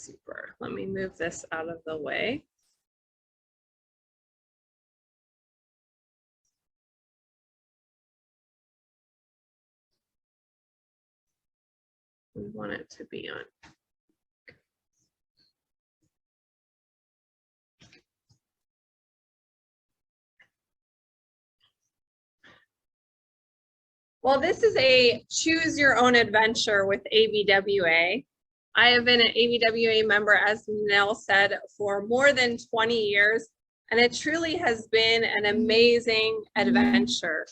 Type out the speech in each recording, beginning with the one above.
Super. Let me move this out of the way. We want it to be on. Well, this is a choose your own adventure with ABWA. I have been an ABWA member, as Nell said, for more than 20 years, and it truly has been an amazing adventure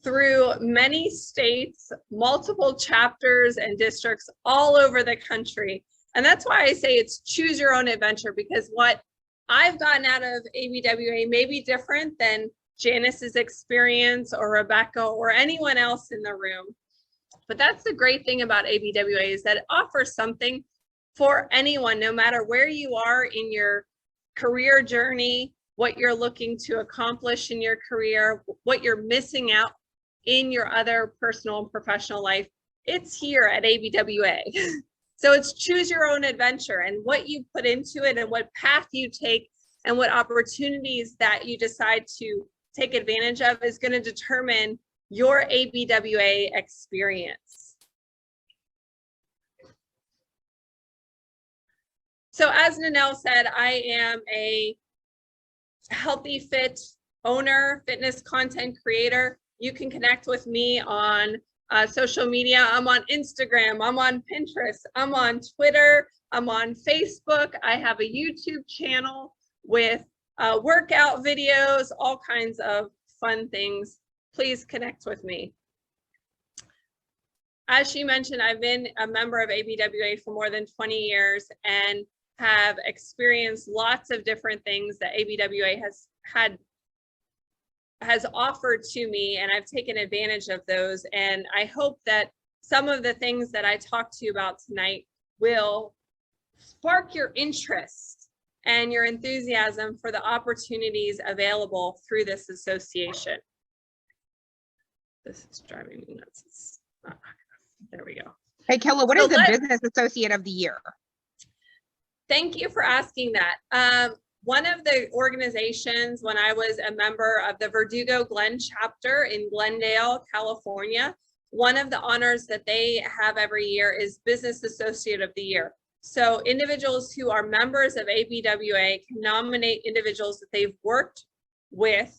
through many states, multiple chapters and districts all over the country. And that's why I say it's choose your own adventure, because what I've gotten out of ABWA may be different than Janice's experience or Rebecca or anyone else in the room. But that's the great thing about ABWA, is that it offers something for anyone, no matter where you are in your career journey, what you're looking to accomplish in your career, what you're missing out in your other personal and professional life. It's here at ABWA. So it's choose your own adventure, and what you put into it and what path you take and what opportunities that you decide to take advantage of is going to determine your ABWA experience. So as Nanelle said, I am a healthy fit owner, fitness content creator. You can connect with me on social media. I'm on Instagram, I'm on Pinterest, I'm on Twitter, I'm on Facebook. I have a YouTube channel with workout videos, all kinds of fun things. Please connect with me. As she mentioned, I've been a member of ABWA for more than 20 years and have experienced lots of different things that ABWA has offered to me, and I've taken advantage of those. And I hope that some of the things that I talked to you about tonight will spark your interest and your enthusiasm for the opportunities available through this association. This is driving me nuts. It's not, there we go. Hey, Kella, what is the Business Associate of the Year? Thank you for asking that. One of the organizations, when I was a member of the Verdugo Glen chapter in Glendale, California, one of the honors that they have every year is Business Associate of the Year. So individuals who are members of ABWA can nominate individuals that they've worked with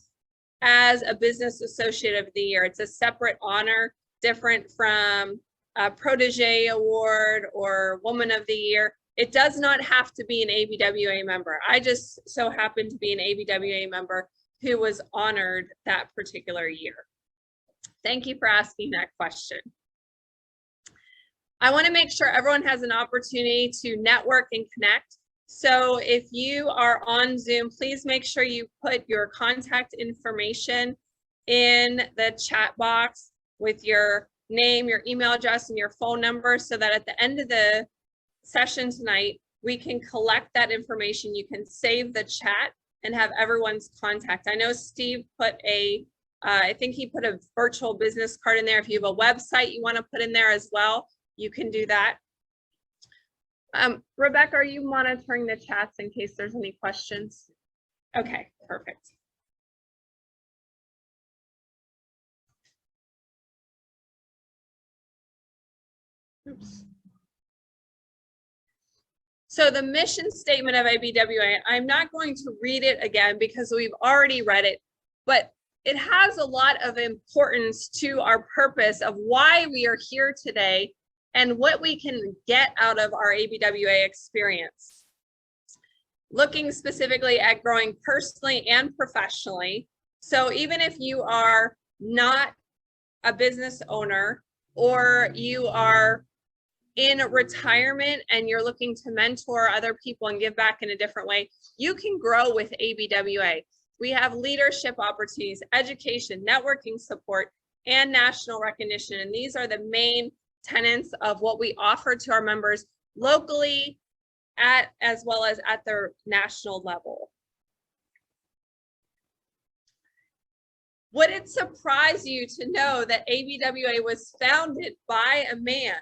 as a Business Associate of the Year. It's a separate honor, different from a Protege Award or Woman of the Year. It does not have to be an ABWA member. I just so happened to be an ABWA member who was honored that particular year. Thank you for asking that question. I want to make sure everyone has an opportunity to network and connect. So if you are on Zoom, please make sure you put your contact information in the chat box with your name, your email address, and your phone number, so that at the end of the session tonight, we can collect that information. You can save the chat and have everyone's contact. I know Steve put I think he put a virtual business card in there. If you have a website you want to put in there as well, you can do that. Rebecca, are you monitoring the chats in case there's any questions? Okay, perfect. Oops. So the mission statement of ABWA, I'm not going to read it again because we've already read it, but it has a lot of importance to our purpose of why we are here today and what we can get out of our ABWA experience. Looking specifically at growing personally and professionally. So even if you are not a business owner, or you are in retirement and you're looking to mentor other people and give back in a different way, you can grow with ABWA. We have leadership opportunities, education, networking support, and national recognition. And these are the main tenets of what we offer to our members locally as well as at the national level. Would it surprise you to know that ABWA was founded by a man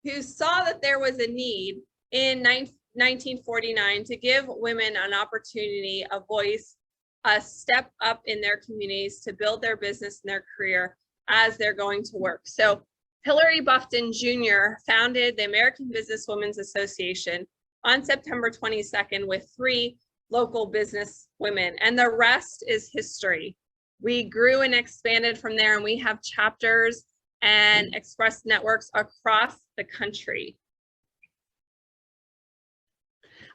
who saw that there was a need in 1949 to give women an opportunity, a voice, a step up in their communities to build their business and their career as they're going to work. So Hillary Bufton Jr. founded the American Businesswomen's Association on September 22nd with 3 local business women, and the rest is history. We grew and expanded from there, and we have chapters and express networks across the country.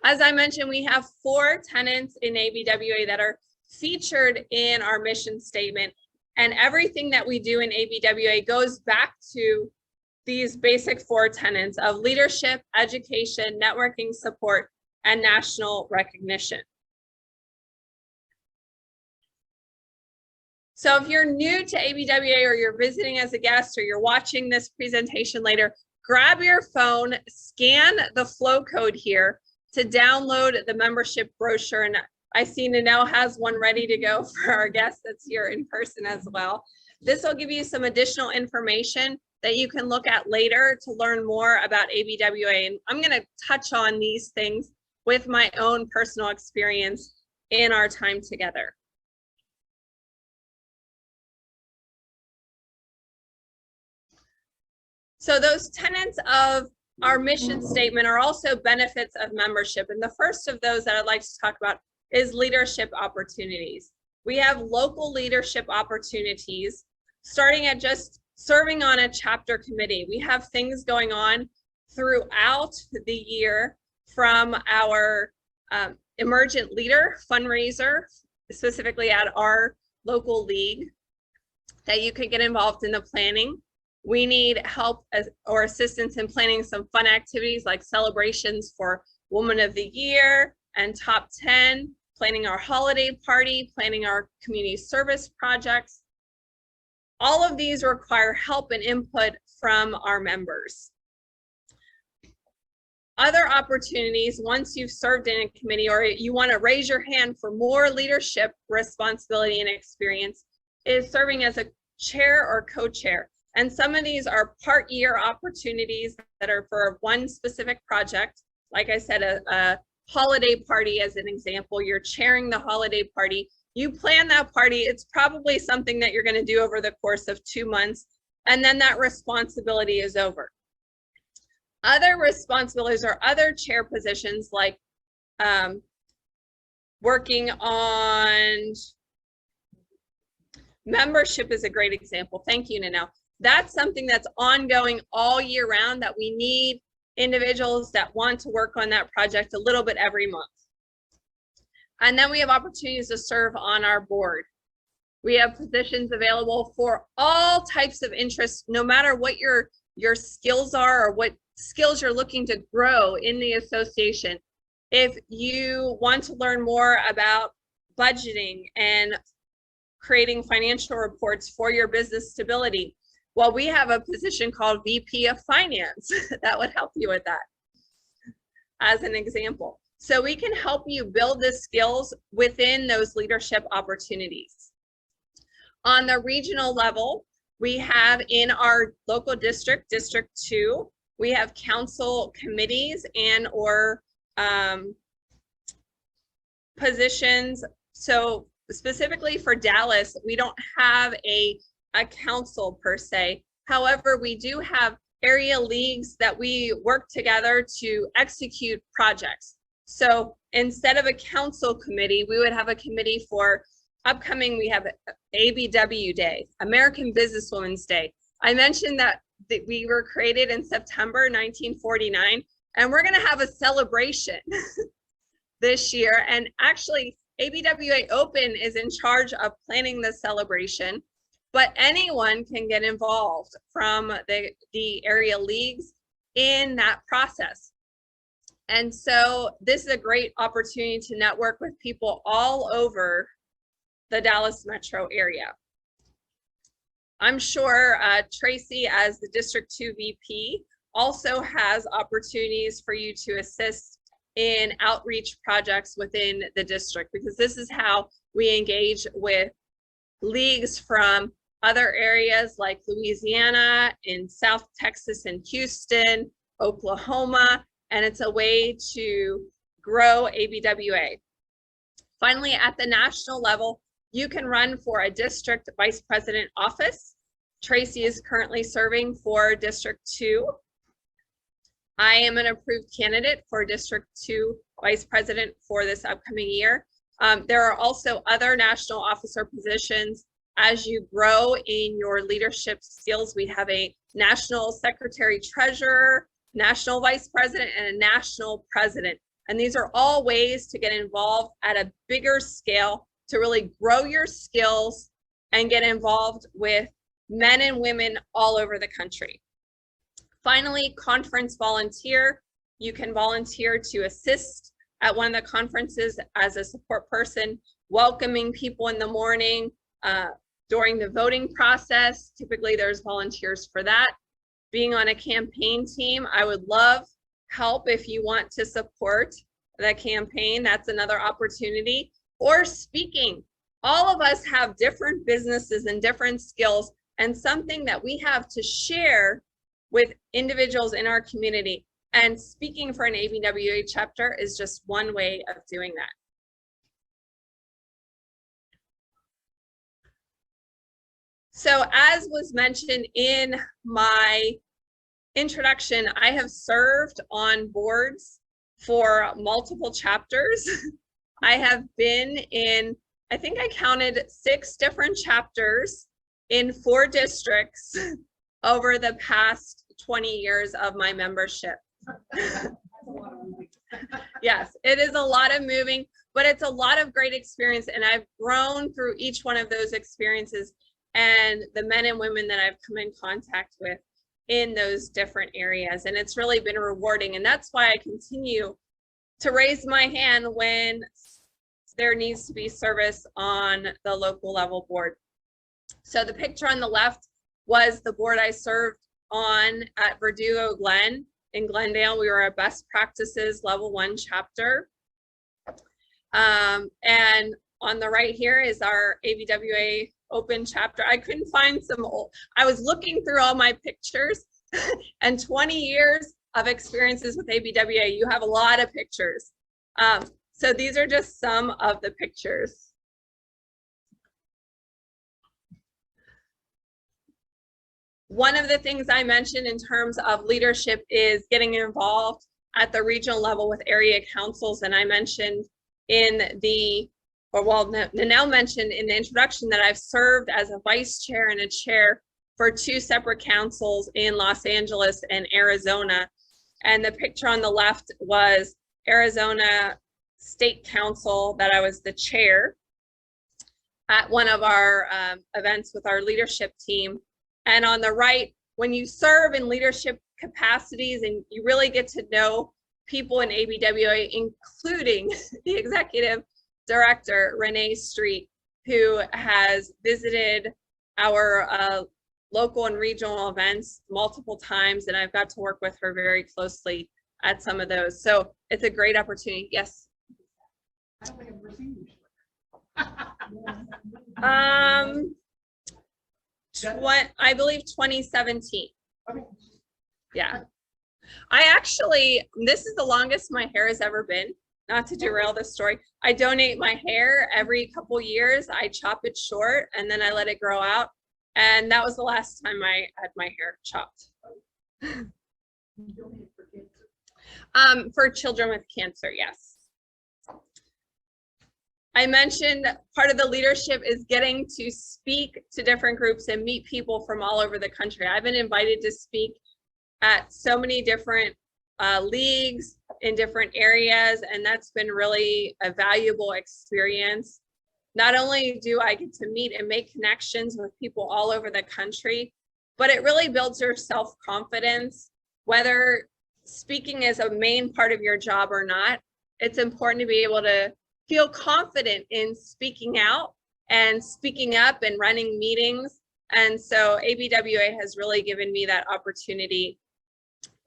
As I mentioned, we have 4 tenets in ABWA that are featured in our mission statement, and everything that we do in ABWA goes back to these basic 4 tenets of leadership, education, networking support, and national recognition. So if you're new to ABWA, or you're visiting as a guest, or you're watching this presentation later, grab your phone, scan the flow code here to download the membership brochure. And I see Nanelle has one ready to go for our guest that's here in person as well. This will give you some additional information that you can look at later to learn more about ABWA. And I'm going to touch on these things with my own personal experience in our time together. So those tenets of our mission statement are also benefits of membership. And the first of those that I'd like to talk about is leadership opportunities. We have local leadership opportunities, starting at just serving on a chapter committee. We have things going on throughout the year, from our emergent leader fundraiser, specifically at our local league, that you could get involved in the planning. We need help or assistance in planning some fun activities like celebrations for Woman of the Year and Top 10, planning our holiday party, planning our community service projects. All of these require help and input from our members. Other opportunities, once you've served in a committee or you want to raise your hand for more leadership responsibility and experience, is serving as a chair or co-chair. And some of these are part-year opportunities that are for one specific project. Like I said, a holiday party as an example. You're chairing the holiday party. You plan that party. It's probably something that you're going to do over the course of 2 months, and then that responsibility is over. Other responsibilities or other chair positions, like working on membership is a great example. Thank you, Nanelle. That's something that's ongoing all year round, that we need individuals that want to work on that project a little bit every month. And then we have opportunities to serve on our board. We have positions available for all types of interests, no matter what your skills are or what skills you're looking to grow in the association. If you want to learn more about budgeting and creating financial reports for your business stability, well, we have a position called VP of Finance that would help you with that, as an example. So we can help you build the skills within those leadership opportunities. On the regional level, we have in our local district, District 2, we have council committees and or positions. So specifically for Dallas, we don't have a council per se. However, we do have area leagues that we work together to execute projects. So instead of a council committee, we would have a committee for upcoming. We have ABW Day, American Businesswomen's Day. I mentioned that we were created in September 1949, and we're going to have a celebration this year. And actually, ABWA Open is in charge of planning the celebration, but anyone can get involved from the area leagues in that process. And so this is a great opportunity to network with people all over the Dallas metro area. I'm sure Tracy, as the District 2 VP, also has opportunities for you to assist in outreach projects within the district, because this is how we engage with leagues from other areas like Louisiana, in South Texas and Houston, Oklahoma, and it's a way to grow ABWA. Finally, at the national level, you can run for a district vice president office. Tracy is currently serving for District 2. I am an approved candidate for District 2 vice president for this upcoming year. There are also other national officer positions. As you grow in your leadership skills, we have a national secretary treasurer, national vice president, and a national president. And these are all ways to get involved at a bigger scale to really grow your skills and get involved with men and women all over the country. Finally, conference volunteer. You can volunteer to assist at one of the conferences as a support person, welcoming people in the morning, during the voting process. Typically there's volunteers for that. Being on a campaign team, I would love help if you want to support the campaign. That's another opportunity. Or speaking. All of us have different businesses and different skills, and something that we have to share with individuals in our community. And speaking for an ABWA chapter is just one way of doing that. So as was mentioned in my introduction, I have served on boards for multiple chapters. I have been in, I think I counted 6 different chapters in 4 districts over the past 20 years of my membership. Yes, it is a lot of moving, but it's a lot of great experience, and I've grown through each one of those experiences and the men and women that I've come in contact with in those different areas. And it's really been rewarding. And that's why I continue to raise my hand when there needs to be service on the local level board. So the picture on the left was the board I served on at Verdugo Glen in Glendale. We were a best practices level 1 chapter. And on the right here is our ABWA open chapter. I couldn't find some old, I was looking through all my pictures and 20 years of experiences with ABWA. You have a lot of pictures. So these are just some of the pictures. One of the things I mentioned in terms of leadership is getting involved at the regional level with area councils. And I mentioned in the, or well, Nanelle mentioned in the introduction that I've served as a vice chair and a chair for 2 separate councils in Los Angeles and Arizona. And the picture on the left was Arizona State Council that I was the chair at one of our events with our leadership team. And on the right, when you serve in leadership capacities and you really get to know people in ABWA, including the executive director, Renee Street, who has visited our local and regional events multiple times, and I've got to work with her very closely at some of those. So it's a great opportunity. Yes. I don't think I've ever seen you. I believe 2017. Okay. Yeah. I actually, this is the longest my hair has ever been. Not to derail the story. I donate my hair every couple years. I chop it short and then I let it grow out. And that was the last time I had my hair chopped. For children with cancer, yes. I mentioned part of the leadership is getting to speak to different groups and meet people from all over the country. I've been invited to speak at so many different leagues in different areas, and that's been really a valuable experience. Not only do I get to meet and make connections with people all over the country, but it really builds your self-confidence. Whether speaking is a main part of your job or not, it's important to be able to feel confident in speaking out and speaking up and running meetings. And so ABWA has really given me that opportunity,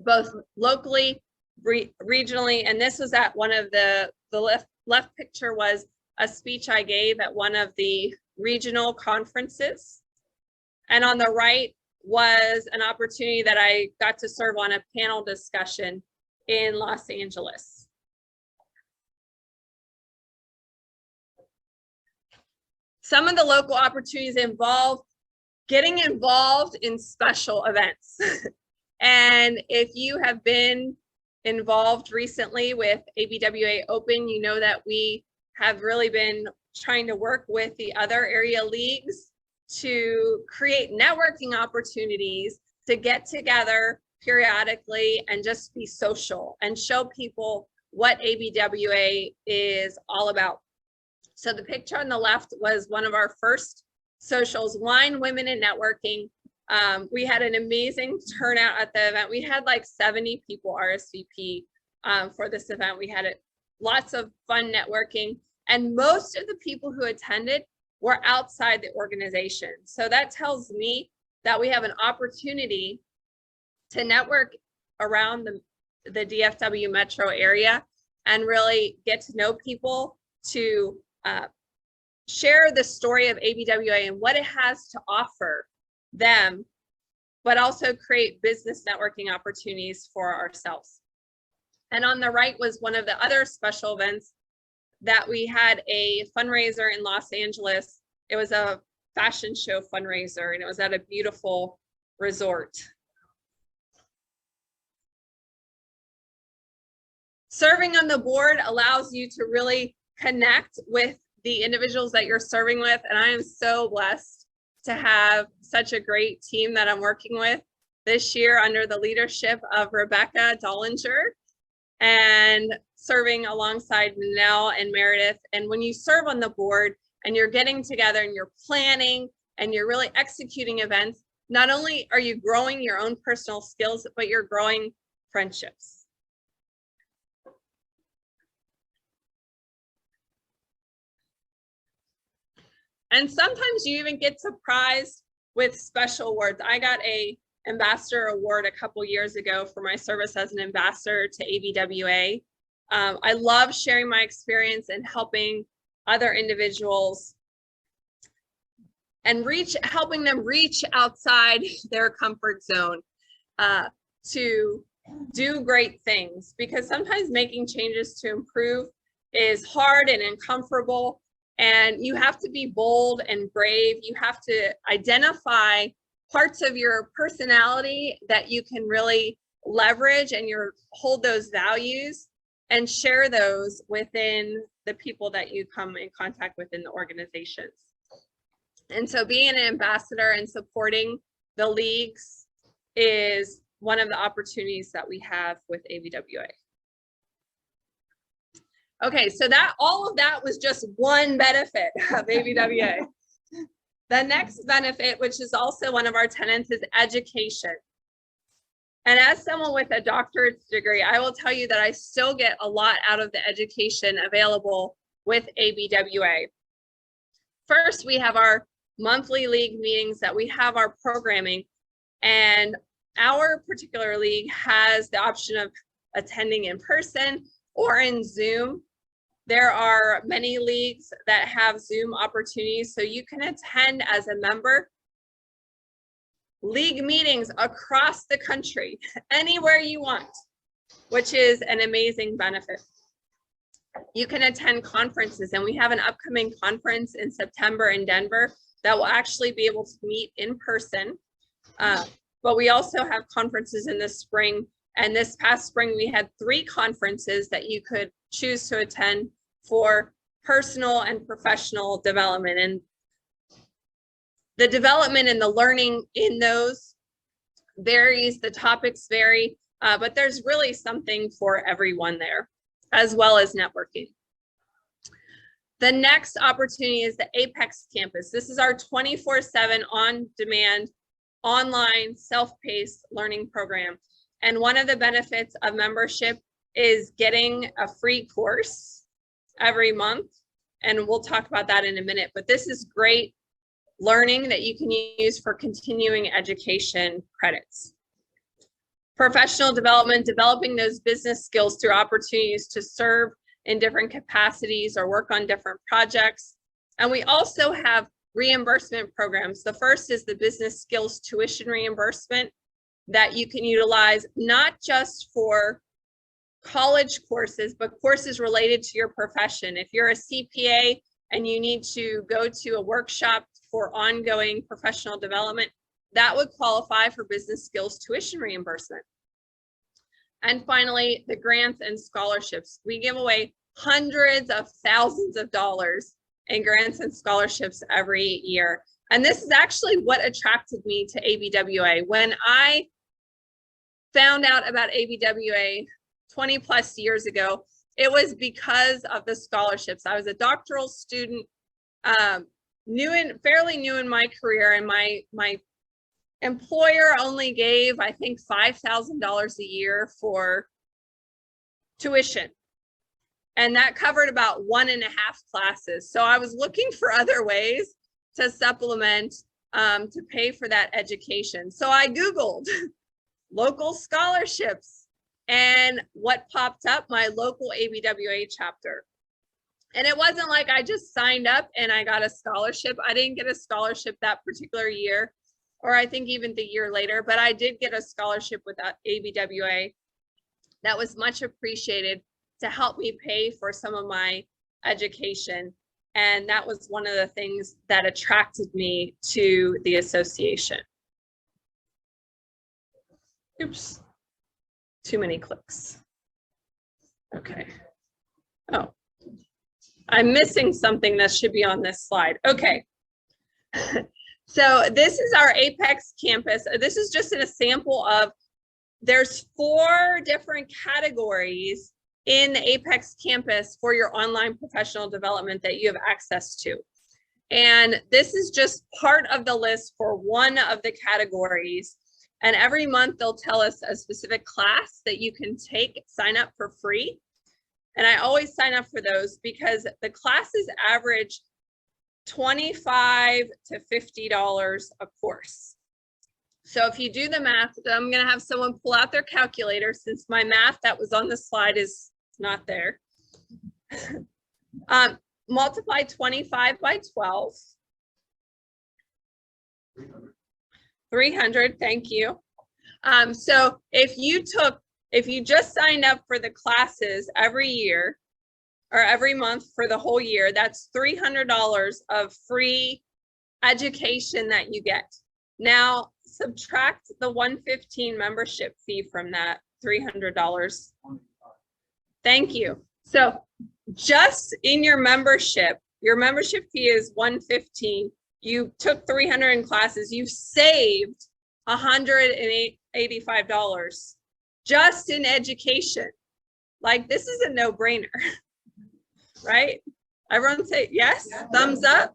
both locally, regionally, and this was at one of the left picture was a speech I gave at one of the regional conferences. And on the right was an opportunity that I got to serve on a panel discussion in Los Angeles. Some of the local opportunities involve getting involved in special events. And if you have been involved recently with ABWA Open, you know that we have really been trying to work with the other area leagues to create networking opportunities to get together periodically and just be social and show people what ABWA is all about. So the picture on the left was one of our first socials, Wine, Women, and Networking. We had an amazing turnout at the event. We had like 70 people RSVP for this event. We had lots of fun networking, and most of the people who attended were outside the organization. So that tells me that we have an opportunity to network around the DFW metro area and really get to know people, to share the story of ABWA and what it has to offer them, but also create business networking opportunities for ourselves. And on the right was one of the other special events that we had, a fundraiser in Los Angeles. It was a fashion show fundraiser, and it was at a beautiful resort. Serving on the board allows you to really connect with the individuals that you're serving with, and I am so blessed to have such a great team that I'm working with this year under the leadership of Rebecca Dollinger and serving alongside Nell and Meredith. And when you serve on the board and you're getting together and you're planning and you're really executing events, not only are you growing your own personal skills, but you're growing friendships. And sometimes you even get surprised with special awards. I got an ambassador award a couple years ago for my service as an ambassador to ABWA. I love sharing my experience and helping other individuals and helping them reach outside their comfort zone to do great things, because sometimes making changes to improve is hard and uncomfortable. And you have to be bold and brave. You have to identify parts of your personality that you can really leverage and hold those values and share those within the people that you come in contact with in the organizations. And so being an ambassador and supporting the leagues is one of the opportunities that we have with ABWA. Okay, so all of that was just one benefit of ABWA. The next benefit, which is also one of our tenets, is education. And as someone with a doctorate degree, I will tell you that I still get a lot out of the education available with ABWA. First, we have our monthly league meetings that we have our programming, and our particular league has the option of attending in person or in Zoom. There are many leagues that have Zoom opportunities, so you can attend as a member league meetings across the country, anywhere you want, which is an amazing benefit. You can attend conferences, and we have an upcoming conference in September in Denver that will actually be able to meet in person. But we also have conferences in the spring, and this past spring we had 3 conferences that you could choose to attend for personal and professional development. And the development and the learning in those varies, the topics vary, but there's really something for everyone there, as well as networking. The next opportunity is the Apex campus. This is our 24/7 on-demand, online, self-paced learning program. And one of the benefits of membership is getting a free course every month. And we'll talk about that in a minute, but this is great learning that you can use for continuing education credits. Professional development, developing those business skills through opportunities to serve in different capacities or work on different projects. And we also have reimbursement programs. The first is the business skills tuition reimbursement that you can utilize not just for college courses, but courses related to your profession. If you're a CPA and you need to go to a workshop for ongoing professional development, that would qualify for business skills tuition reimbursement. And finally, the grants and scholarships. We give away hundreds of thousands of dollars in grants and scholarships every year. And this is actually what attracted me to ABWA. When I found out about ABWA 20 plus years ago, it was because of the scholarships. I was a doctoral student, fairly new in my career, and my employer only gave, I think, $5,000 a year for tuition. And that covered about 1.5 classes. So I was looking for other ways to supplement, to pay for that education. So I Googled local scholarships, and what popped up? My local ABWA chapter. And it wasn't like I just signed up and I got a scholarship. I didn't get a scholarship that particular year, or I think even the year later, but I did get a scholarship with ABWA that was much appreciated to help me pay for some of my education. And that was one of the things that attracted me to the association. Oops, too many clicks. Okay. Oh, I'm missing something that should be on this slide. Okay. So this is our Apex campus. This is just a sample of, there's 4 different categories in the Apex campus for your online professional development that you have access to. And this is just part of the list for one of the categories. And every month they'll tell us a specific class that you can take, sign up for free. And I always sign up for those because the classes average $25 to $50 a course. So if you do the math, I'm going to have someone pull out their calculator since my math that was on the slide is not there. Multiply 25 by 12. 300, thank you. So if you just signed up for the classes every year or every month for the whole year, that's $300 of free education that you get. Now subtract the $115 membership fee from that $300. Thank you. So just in your membership fee is $115. You took 300 in classes, you've saved $185 just in education. Like, this is a no-brainer, right? Everyone say yes, thumbs up.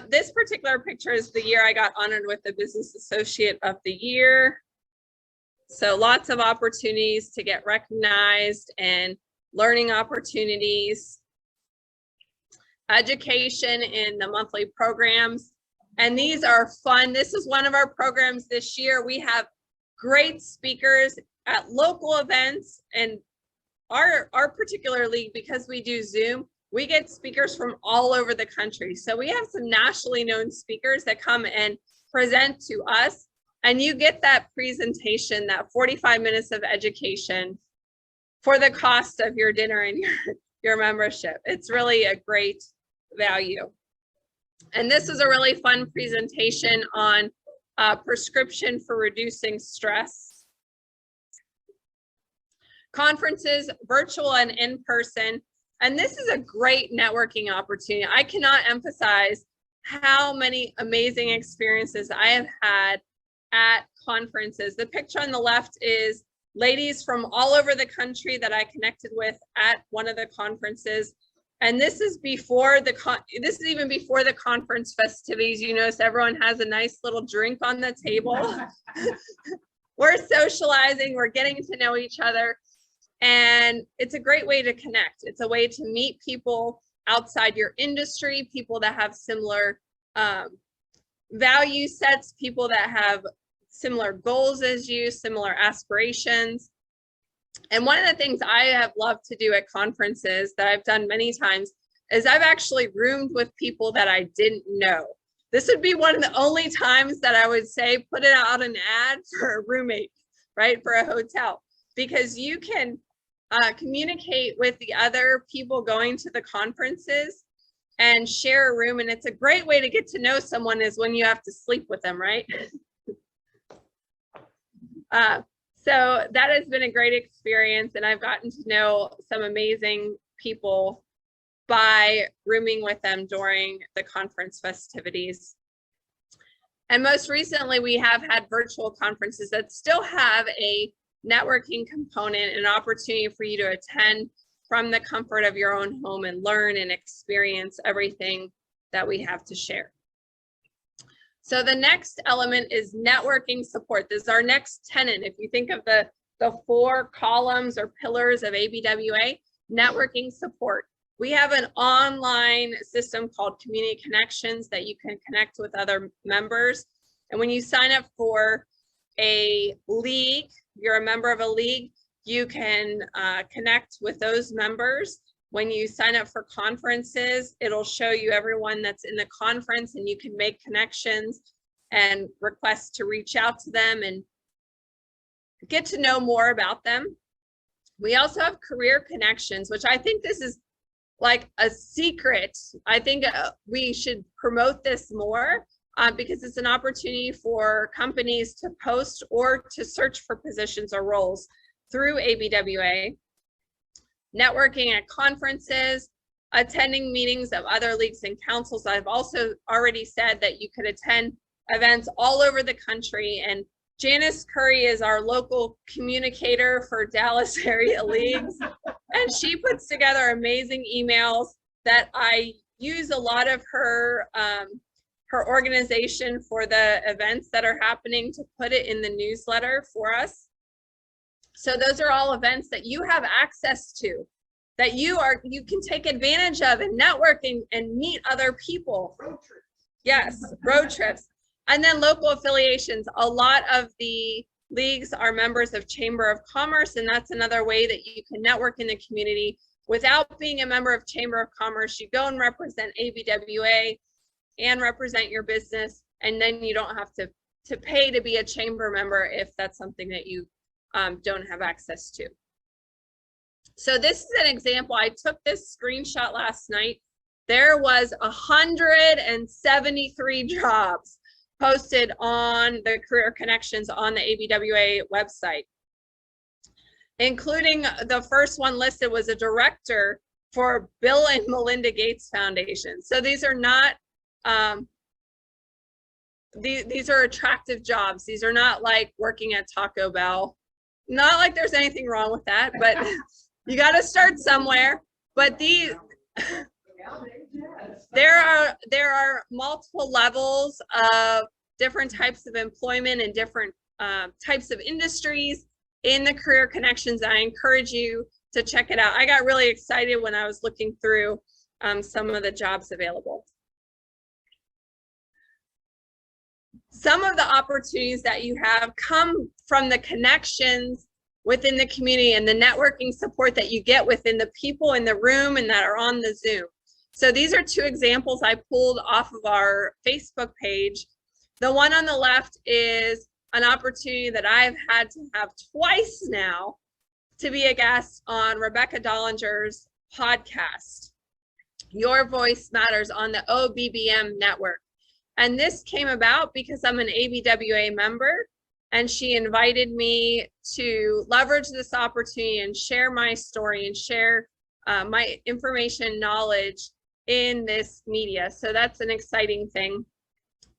This particular picture is the year I got honored with the Business Associate of the Year. So lots of opportunities to get recognized and learning opportunities. Education in the monthly programs. And these are fun. This is one of our programs this year. We have great speakers at local events, and our particular league, because we do Zoom, we get speakers from all over the country. So we have some nationally known speakers that come and present to us, and you get that presentation, that 45 minutes of education for the cost of your dinner and your membership. It's really a great value. And this is a really fun presentation on prescription for reducing stress. Conferences, virtual and in person. And this is a great networking opportunity. I cannot emphasize how many amazing experiences I have had at conferences. The picture on the left is ladies from all over the country that I connected with at one of the conferences. And this is before this is even before the conference festivities. You notice everyone has a nice little drink on the table. We're socializing, we're getting to know each other. And it's a great way to connect. It's a way to meet people outside your industry, people that have similar value sets, people that have similar goals as you, similar aspirations. And one of the things I have loved to do at conferences that I've done many times is I've actually roomed with people that I didn't know. This would be one of the only times that I would say, put it out an ad for a roommate, right? For a hotel, because you can communicate with the other people going to the conferences and share a room. And it's a great way to get to know someone is when you have to sleep with them, right? So that has been a great experience, and I've gotten to know some amazing people by rooming with them during the conference festivities. And most recently, we have had virtual conferences that still have a networking component, an opportunity for you to attend from the comfort of your own home and learn and experience everything that we have to share. So the next element is networking support. This is our next tenet. If you think of the 4 columns or pillars of ABWA, networking support. We have an online system called Community Connections that you can connect with other members. And when you sign up for a league, you're a member of a league, you can connect with those members. When you sign up for conferences, it'll show you everyone that's in the conference, and you can make connections and request to reach out to them and get to know more about them. We also have career connections, which I think this is like a secret. I think we should promote this more because it's an opportunity for companies to post or to search for positions or roles through ABWA. Networking at conferences, attending meetings of other leagues and councils. I've also already said that you could attend events all over the country, and Janice Curry is our local communicator for Dallas area leagues, and she puts together amazing emails that I use a lot of her organization for the events that are happening to put it in the newsletter for us. So those are all events that you have access to, that you can take advantage of and networking and meet other people. Road trip. Yes, road trips. And then local affiliations. A lot of the leagues are members of Chamber of Commerce, and that's another way that you can network in the community without being a member of Chamber of Commerce. You go and represent ABWA and represent your business, and then you don't have to pay to be a chamber member if that's something that you don't have access to. So this is an example. I took this screenshot last night. There was 173 jobs posted on the Career Connections on the ABWA website, including the first one listed was a director for Bill and Melinda Gates Foundation. So these are not, these are attractive jobs. These are not like working at Taco Bell. Not like there's anything wrong with that, but you got to start somewhere. But these, there are multiple levels of different types of employment and different types of industries in the Career Connections. I encourage you to check it out. I got really excited when I was looking through some of the jobs available. Some of the opportunities that you have come from the connections within the community and the networking support that you get within the people in the room and that are on the Zoom. So these are 2 examples I pulled off of our Facebook page. The one on the left is an opportunity that I've had to have twice now to be a guest on Rebecca Dollinger's podcast, Your Voice Matters, on the OBBM network. And this came about because I'm an ABWA member, and she invited me to leverage this opportunity and share my story and share my information and knowledge in this media. So that's an exciting thing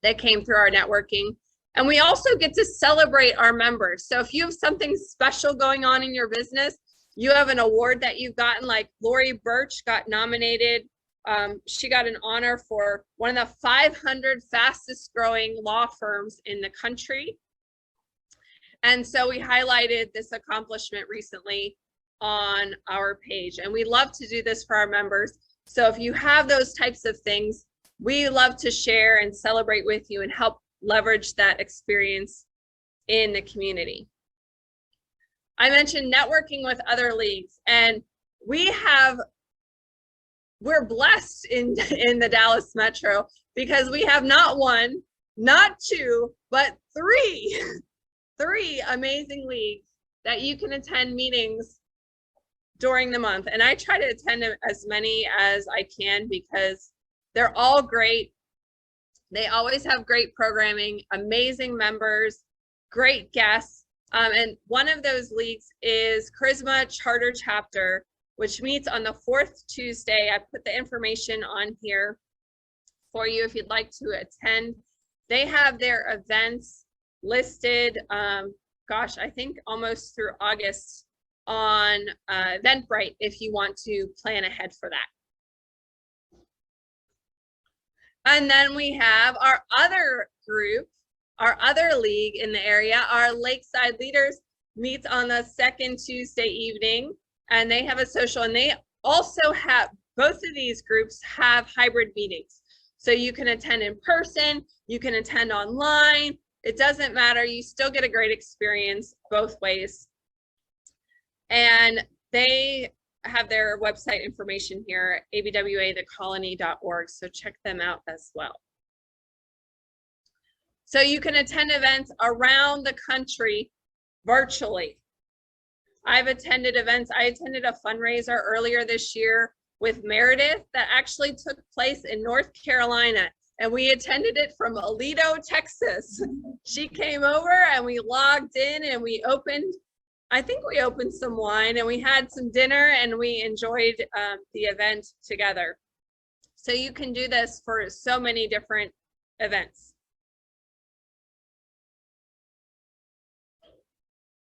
that came through our networking. And we also get to celebrate our members. So if you have something special going on in your business, you have an award that you've gotten, like Lori Birch got nominated. She got an honor for one of the 500 fastest growing law firms in the country. And so we highlighted this accomplishment recently on our page, and we love to do this for our members. So if you have those types of things, we love to share and celebrate with you and help leverage that experience in the community. I mentioned networking with other leagues, and we have we're blessed in the Dallas Metro because we have not one, not two, but three amazing leagues that you can attend meetings during the month. And I try to attend as many as I can because they're all great. They always have great programming, amazing members, great guests. And one of those leagues is Charisma Charter Chapter, which meets on the 4th Tuesday. I put the information on here for you if you'd like to attend. They have their events listed, gosh, I think almost through August on Eventbrite if you want to plan ahead for that. And then we have our other group, our other league in the area. Our Lakeside Leaders meets on the 2nd Tuesday evening, and they have a social, and they also have, both of these groups have hybrid meetings. So you can attend in person, you can attend online, it doesn't matter, you still get a great experience both ways. And they have their website information here, abwathecolony.org, so check them out as well. So you can attend events around the country virtually. I've attended events. I attended a fundraiser earlier this year with Meredith that actually took place in North Carolina, and we attended it from Aledo, Texas. She came over and we logged in and we opened, I think we opened some wine and we had some dinner and we enjoyed the event together. So you can do this for so many different events.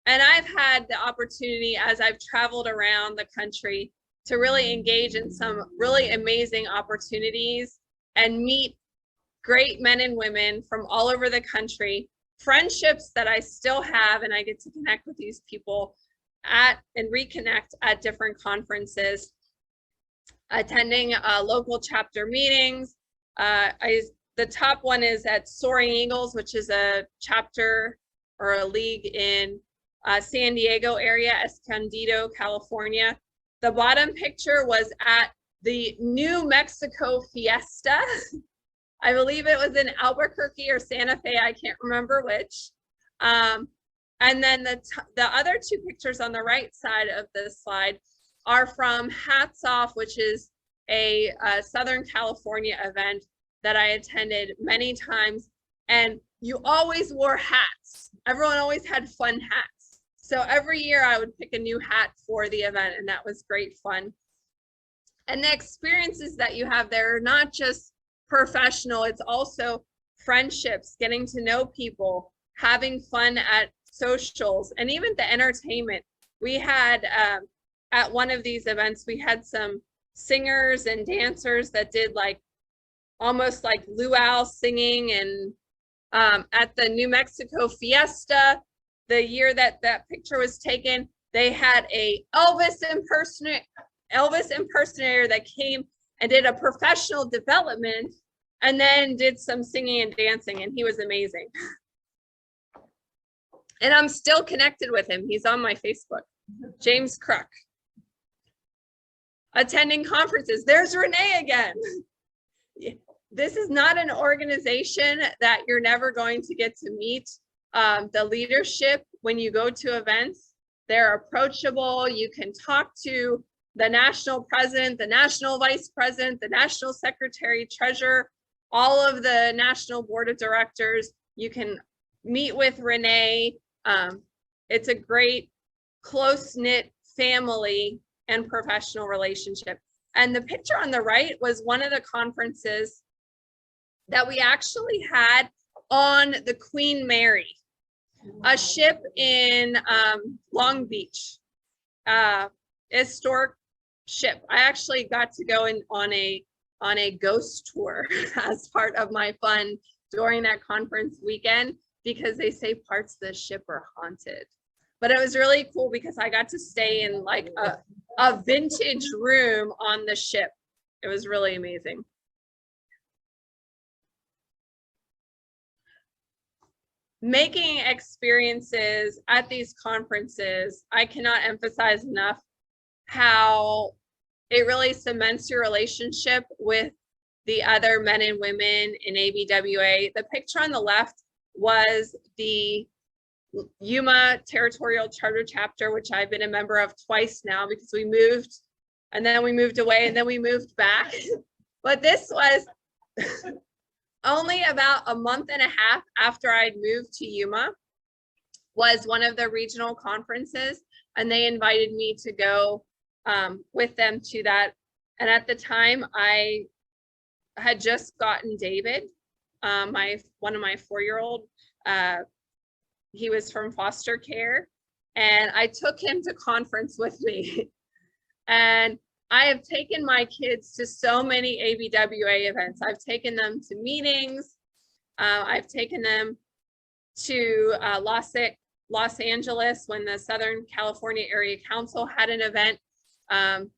And I've had the opportunity as I've traveled around the country to really engage in some really amazing opportunities and meet great men and women from all over the country, friendships that I still have, and I get to connect with these people at and reconnect at different conferences, attending local chapter meetings. The top one is at Soaring Eagles, which is a chapter or a league in San Diego area, Escondido, California. The bottom picture was at the New Mexico Fiesta. I believe it was in Albuquerque or Santa Fe, I can't remember which. And then the other two pictures on the right side of this slide are from Hats Off, which is a Southern California event that I attended many times. And you always wore hats. Everyone always had fun hats. So every year I would pick a new hat for the event, and that was great fun. And the experiences that you have there are not just professional, it's also friendships, getting to know people, having fun at socials, and even the entertainment. We had at one of these events, we had some singers and dancers that did like almost like luau singing. And at the New Mexico Fiesta, the year that that picture was taken, they had a Elvis impersonator that came and did a professional development and then did some singing and dancing, and he was amazing. And I'm still connected with him. He's on my Facebook, James Crook. Attending conferences, there's Renee again. This is not an organization that you're never going to get to meet. The leadership, when you go to events, they're approachable. You can talk to the national president, the national vice president, the national secretary, treasurer, all of the national board of directors. You can meet with Renee. It's a great close-knit family and professional relationship. And the picture on the right was one of the conferences that we actually had on the Queen Mary, a ship in Long Beach, historic ship. I actually got to go in on a ghost tour as part of my fun during that conference weekend, because they say parts of the ship are haunted. But it was really cool because I got to stay in like a vintage room on the ship. It was really amazing. Making experiences at these conferences, I cannot emphasize enough how it really cements your relationship with the other men and women in ABWA. The picture on the left was the Yuma Territorial Charter Chapter, which I've been a member of twice now because we moved and then we moved away and then we moved back. But this was only about a month and a half after I'd moved to Yuma, was one of the regional conferences, and they invited me to go with them to that. And at the time, I had just gotten David, one of my 4-year-old. He was from foster care, and I took him to conference with me. And I have taken my kids to so many ABWA events. I've taken them to meetings. I've taken them to Los Angeles when the Southern California Area Council had an event. And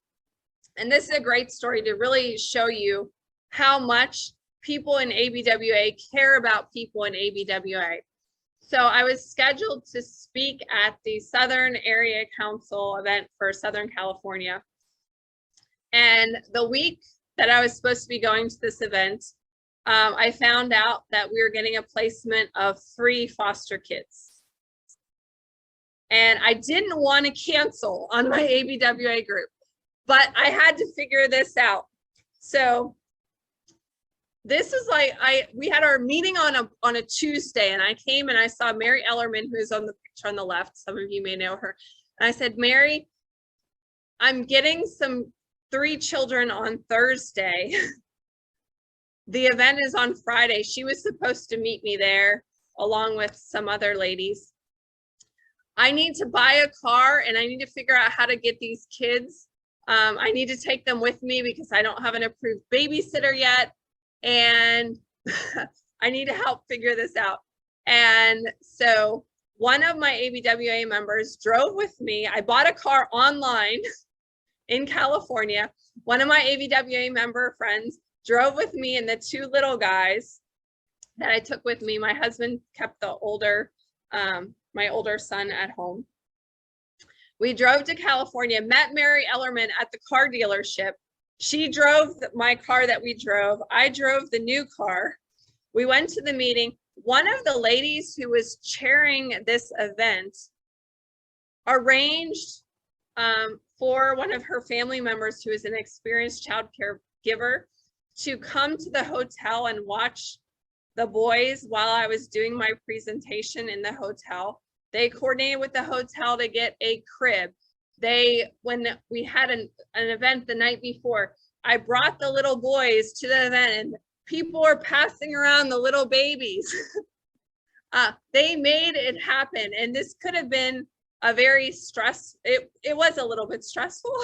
this is a great story to really show you how much people in ABWA care about people in ABWA. So I was scheduled to speak at the Southern Area Council event for Southern California. And the week that I was supposed to be going to this event, I found out that we were getting a placement of 3 foster kids. And I didn't want to cancel on my ABWA group, but I had to figure this out. So this is like, we had our meeting on a Tuesday, and I came and I saw Mary Ellerman, who's on the picture on the left. Some of you may know her. And I said, Mary, I'm getting 3 children on Thursday. The event is on Friday. She was supposed to meet me there along with some other ladies. I need to buy a car and I need to figure out how to get these kids. I need to take them with me because I don't have an approved babysitter yet. And I need to help figure this out. And so one of my ABWA members drove with me. I bought a car online in California. One of my ABWA member friends drove with me, and the 2 little guys that I took with me, my husband kept the older, my older son at home. We drove to California, met Mary Ellerman at the car dealership. She drove my car that we drove. I drove the new car. We went to the meeting. One of the ladies who was chairing this event arranged for one of her family members who is an experienced child care giver to come to the hotel and watch the boys while I was doing my presentation in the hotel. They coordinated with the hotel to get a crib. When we had an event the night before, I brought the little boys to the event, and people were passing around the little babies. They made it happen, and this could have been a very it was a little bit stressful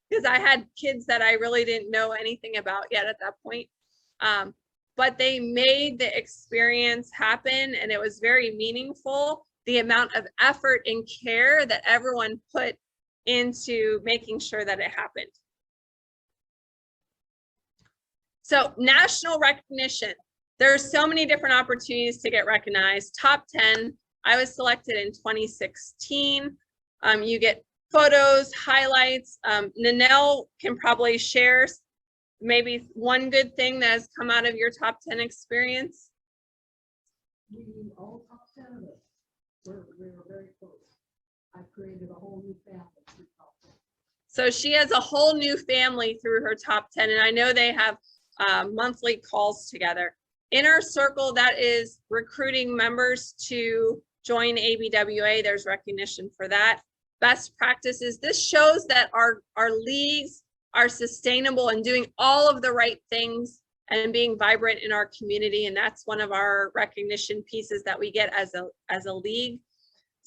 because I had kids that I really didn't know anything about yet at that point. But they made the experience happen, and it was very meaningful, the amount of effort and care that everyone put into making sure that it happened. So national recognition. There are so many different opportunities to get recognized. Top 10, I was selected in 2016. You get photos, highlights. Nanelle can probably share maybe one good thing that has come out of your top 10 experience. We all top 10 of us. We were very close. I created a whole new family through top 10. So she has a whole new family through her top 10, and I know they have monthly calls together. Inner Circle, that is recruiting members to join ABWA. There's recognition for that. Best practices. This shows that our leagues are sustainable and doing all of the right things and being vibrant in our community. And that's one of our recognition pieces that we get as a league.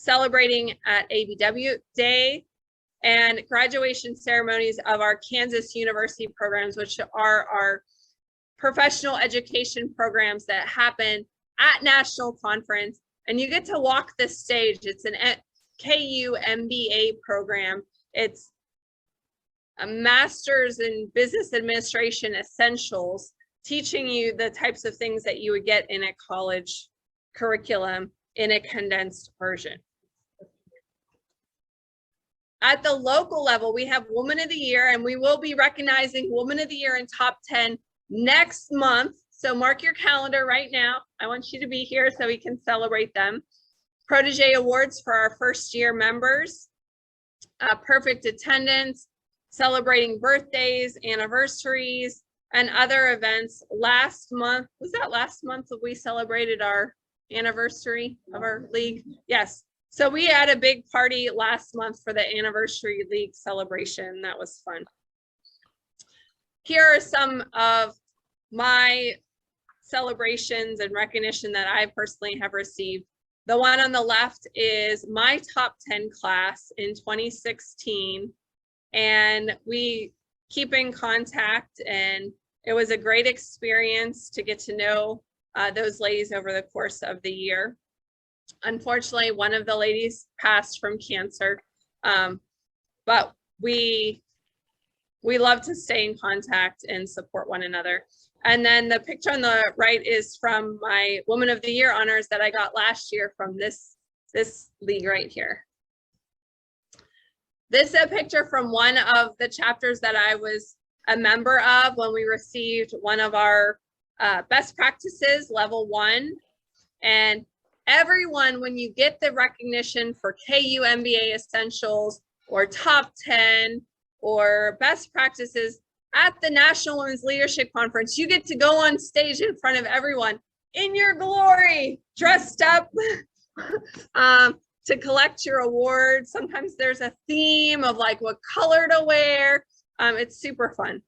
Celebrating at ABW Day, and graduation ceremonies of our Kansas University programs, which are our professional education programs that happen at national conference. And you get to walk the stage. It's an KU MBA program. It's a master's in business administration essentials, teaching you the types of things that you would get in a college curriculum in a condensed version. At the local level, we have Woman of the Year, and we will be recognizing Woman of the Year in top 10 next month. So mark your calendar right now. I want you to be here so we can celebrate them. Protege Awards for our first year members. Perfect attendance, celebrating birthdays, anniversaries, and other events. Last month, was that last month that we celebrated our anniversary of our league? Yes. So we had a big party last month for the anniversary league celebration. That was fun. Here are some of my celebrations and recognition that I personally have received. The one on the left is my top 10 class in 2016. And we keep in contact, and it was a great experience to get to know those ladies over the course of the year. Unfortunately, one of the ladies passed from cancer, but we love to stay in contact and support one another. And then the picture on the right is from my Woman of the Year honors that I got last year from this league right here. This is a picture from one of the chapters that I was a member of when we received one of our best practices, level 1. And everyone, when you get the recognition for KU MBA Essentials or top 10 or best practices at the National Women's Leadership Conference, you get to go on stage in front of everyone in your glory, dressed up to collect your award. Sometimes there's a theme of like what color to wear. It's super fun.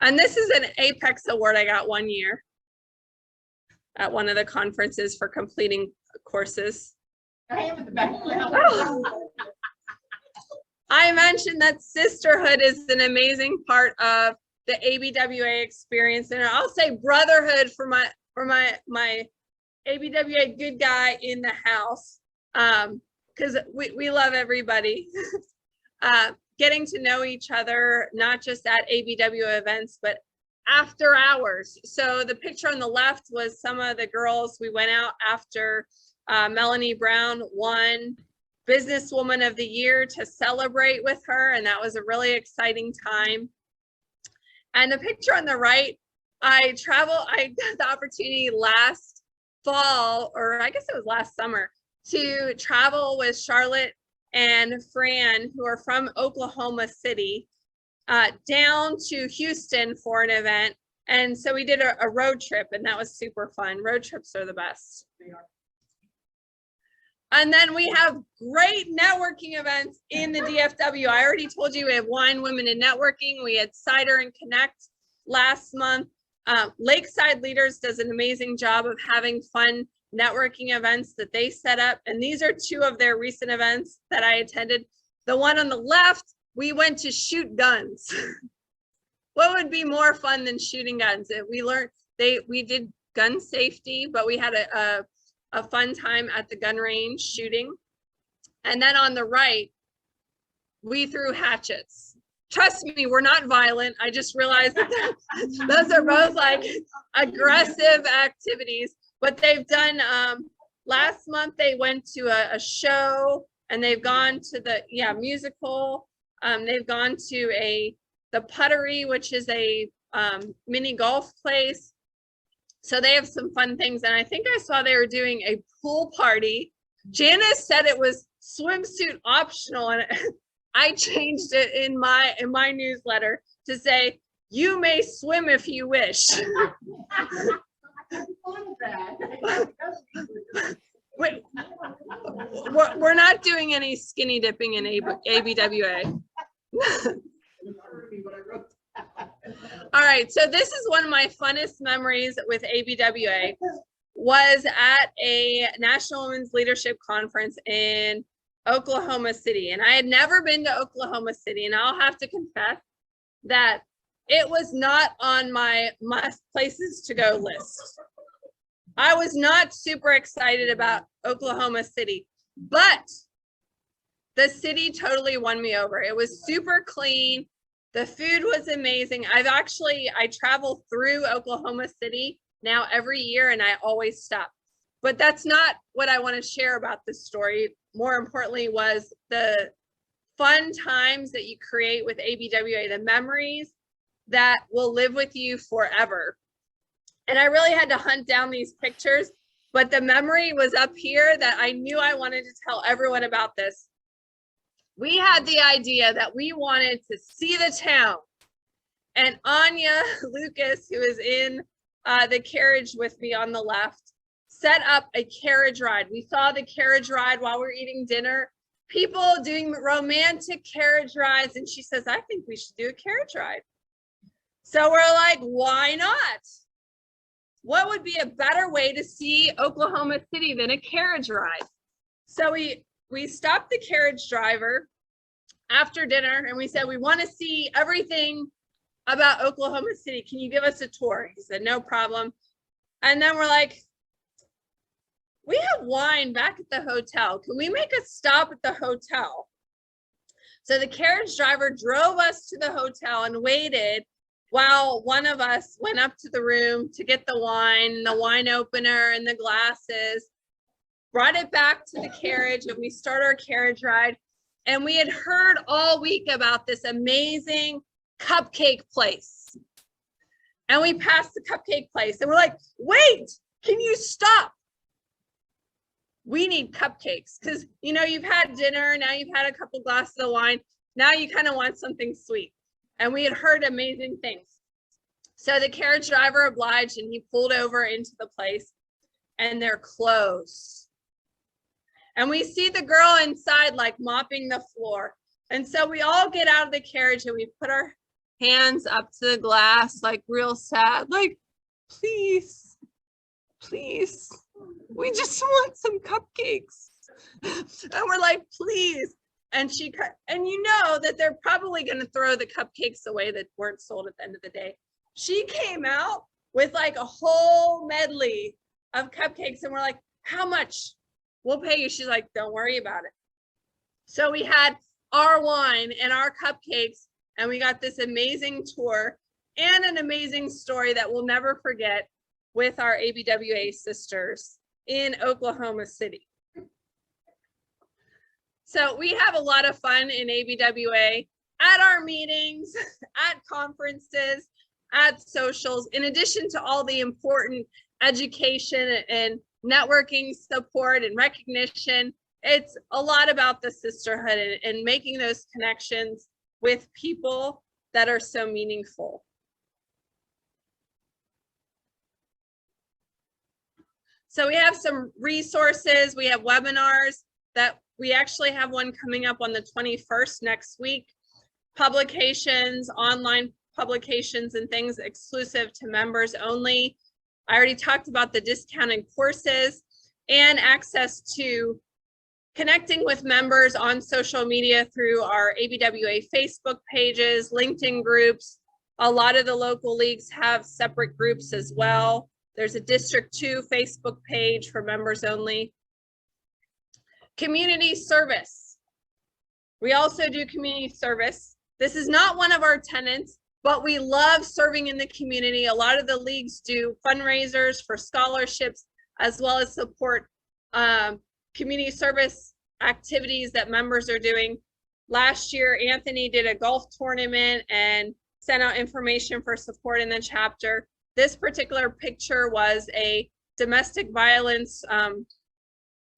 And this is an Apex award I got one year at one of the conferences for completing courses. I mentioned that sisterhood is an amazing part of the ABWA experience, and I'll say brotherhood for my ABWA good guy in the house, because we love everybody. Getting to know each other, not just at ABWA events, but after hours. So the picture on the left was some of the girls. We went out after Melanie Brown won Businesswoman of the Year to celebrate with her, and that was a really exciting time. And the picture on the right, I got the opportunity last fall, or I guess it was last summer, to travel with Charlotte and Fran, who are from Oklahoma City, down to Houston for an event. And so we did a road trip, and that was super fun. Road trips are the best. And then we have great networking events in the DFW. I already told you we have Wine, Women in Networking. We had Cider and Connect last month. Lakeside Leaders does an amazing job of having fun networking events that they set up. And these are two of their recent events that I attended. The one on the left, we went to shoot guns. What would be more fun than shooting guns? We did gun safety, but we had a fun time at the gun range shooting. And then on the right, we threw hatchets. Trust me, we're not violent. I just realized that those are both like aggressive activities. But they've done, last month they went to a show, and they've gone to the musical. They've gone to the Puttery, which is a mini golf place. So they have some fun things. And I think I saw they were doing a pool party. Janice said it was swimsuit optional, and I changed it in my newsletter to say, you may swim if you wish. We're not doing any skinny dipping in ABWA. All right, so this is one of my funnest memories with ABWA, was at a National Women's Leadership Conference in Oklahoma City. And I had never been to Oklahoma City, and I'll have to confess that it was not on my must places to go list. I was not super excited about Oklahoma City, but the city totally won me over. It was super clean. The food was amazing. I travel through Oklahoma City now every year, and I always stop. But that's not what I want to share about this story. More importantly was the fun times that you create with ABWA, the memories that will live with you forever. And I really had to hunt down these pictures, but the memory was up here that I knew I wanted to tell everyone about this. We had the idea that we wanted to see the town. And Anya Lucas, who is in the carriage with me on the left, set up a carriage ride. We saw the carriage ride while we were eating dinner, people doing romantic carriage rides. And she says, I think we should do a carriage ride. So we're like, why not? What would be a better way to see Oklahoma City than a carriage ride? So we stopped the carriage driver after dinner and we said, we want to see everything about Oklahoma City. Can you give us a tour? He said, no problem. And then we're like, we have wine back at the hotel. Can we make a stop at the hotel? So the carriage driver drove us to the hotel and waited while one of us went up to the room to get the wine opener and the glasses, brought it back to the carriage, and we start our carriage ride. And we had heard all week about this amazing cupcake place. And we passed the cupcake place and we're like, wait, can you stop? We need cupcakes because, you know, you've had dinner, now you've had a couple glasses of wine, now you kind of want something sweet. And we had heard amazing things. So the carriage driver obliged and he pulled over into the place and they're closed. And we see the girl inside like mopping the floor. And so we all get out of the carriage and we put our hands up to the glass, like real sad, like, please, please, we just want some cupcakes. And we're like, please. And and you know that they're probably going to throw the cupcakes away that weren't sold at the end of the day. She came out with like a whole medley of cupcakes and we're like, how much? We'll pay you. She's like, don't worry about it. So we had our wine and our cupcakes and we got this amazing tour and an amazing story that we'll never forget with our ABWA sisters in Oklahoma City. So we have a lot of fun in ABWA at our meetings, at conferences, at socials, in addition to all the important education and networking support and recognition. It's a lot about the sisterhood and making those connections with people that are so meaningful. So we have some resources. We have webinars that we actually have one coming up on the 21st next week. Publications, online publications and things exclusive to members only. I already talked about the discounted courses and access to connecting with members on social media through our ABWA Facebook pages, LinkedIn groups. A lot of the local leagues have separate groups as well. There's a District 2 Facebook page for members only. Community service. We also do community service. This is not one of our tenants, but we love serving in the community. A lot of the leagues do fundraisers for scholarships, as well as support community service activities that members are doing. Last year, Anthony did a golf tournament and sent out information for support in the chapter. This particular picture was a domestic violence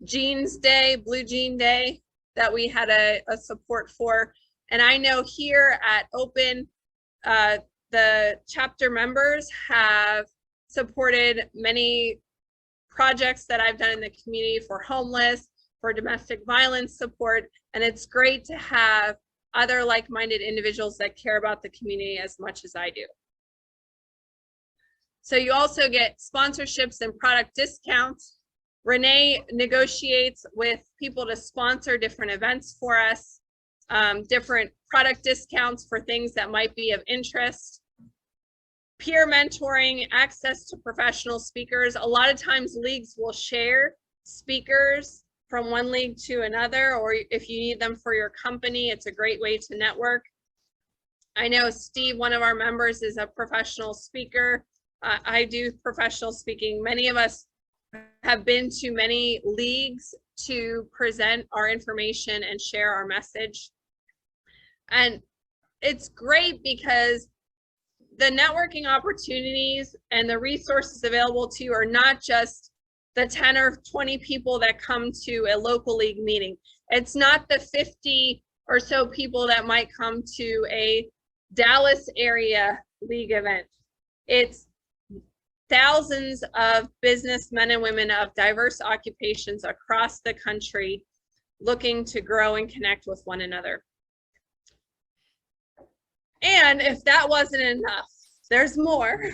jeans day, blue jean day that we had a support for. And I know here at Open, the chapter members have supported many projects that I've done in the community for homeless, for domestic violence support. And it's great to have other like-minded individuals that care about the community as much as I do. So you also get sponsorships and product discounts. Renee negotiates with people to sponsor different events for us, different product discounts for things that might be of interest. Peer mentoring, access to professional speakers. A lot of times leagues will share speakers from one league to another, or if you need them for your company, it's a great way to network. I know Steve, one of our members, is a professional speaker. I do professional speaking. Many of us have been to many leagues to present our information and share our message. And it's great because the networking opportunities and the resources available to you are not just the 10 or 20 people that come to a local league meeting. It's not the 50 or so people that might come to a Dallas area league event. It's thousands of businessmen and women of diverse occupations across the country looking to grow and connect with one another. And if that wasn't enough, there's more.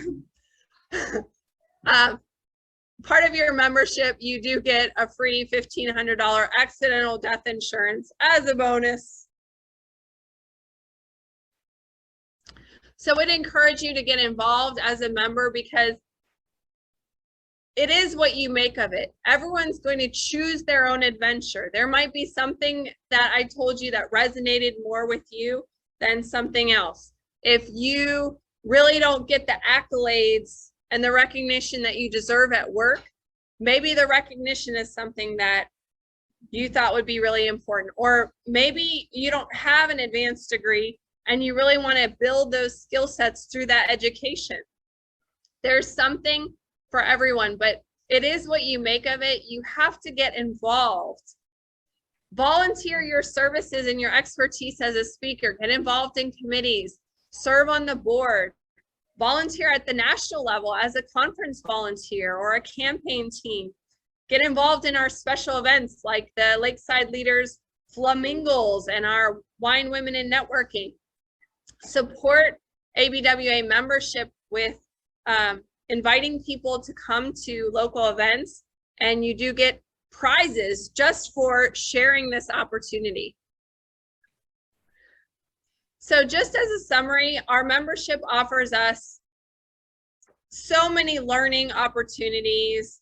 Part of your membership, you do get a free $1,500 accidental death insurance as a bonus. So I'd encourage you to get involved as a member because it is what you make of it. Everyone's going to choose their own adventure. There might be something that I told you that resonated more with you than something else. If you really don't get the accolades and the recognition that you deserve at work, maybe the recognition is something that you thought would be really important. Or maybe you don't have an advanced degree and you really want to build those skill sets through that education. There's something for everyone, but it is what you make of it. You have to get involved. Volunteer your services and your expertise as a speaker. Get involved in committees. Serve on the board. Volunteer at the national level as a conference volunteer or a campaign team. Get involved in our special events like the Lakeside Leaders Flamingos and our Wine Women in Networking. Support ABWA membership with inviting people to come to local events, and you do get prizes just for sharing this opportunity. So just as a summary, our membership offers us so many learning opportunities,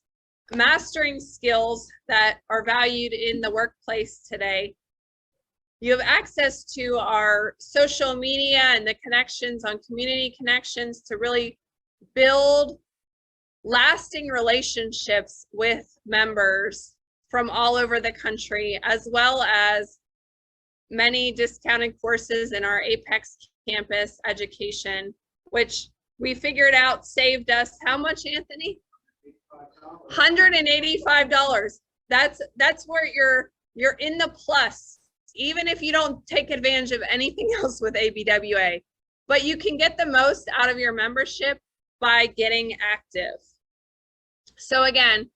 mastering skills that are valued in the workplace today. You have access to our social media and the connections on Community Connections to really build lasting relationships with members from all over the country, as well as many discounted courses in our Apex campus education, which we figured out saved us how much, Anthony? $185. That's where you're in the plus, even if you don't take advantage of anything else with ABWA. But you can get the most out of your membership by getting active. So again,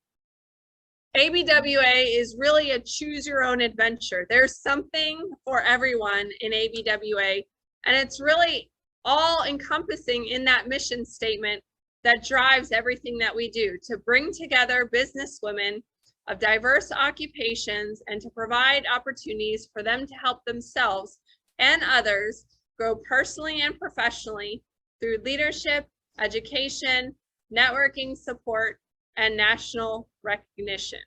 ABWA is really a choose your own adventure. There's something for everyone in ABWA, and it's really all encompassing in that mission statement that drives everything that we do, to bring together businesswomen of diverse occupations and to provide opportunities for them to help themselves and others grow personally and professionally through leadership, education, networking support, and national recognition.